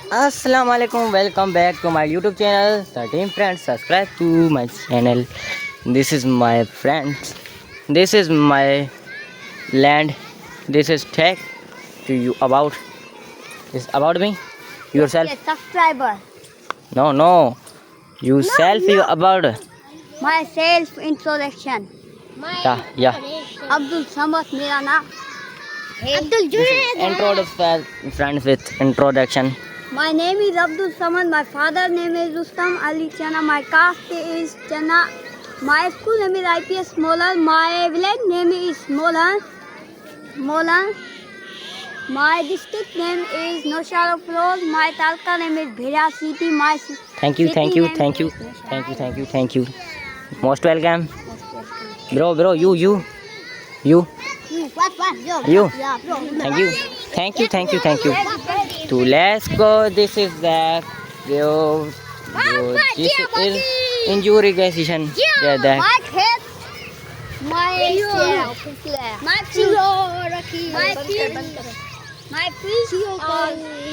Assalamualaikum, welcome back to my YouTube channel. 13 friends, subscribe to my channel. This is my friends. This is my land. This is tech to you about. This about me. Yourself. Yes, subscriber. No. You self you about. My self introduction. Yeah. Abdul Samad मेरा नाम. Abdul This is introduction friends with introduction. My name is Abdul Samad. My father name is Rustam Ali Chana. My caste is Chana. My school name is IPS Molan. My village name is Molan. My district name is Noshara Road. My talka name is Bhira City. My Thank you. city name is Thank you. Most welcome. Bro, you. What? You. Yeah, bro. Thank you. To let's go. This is the this is injury session. Yeah, that. My head, my feet,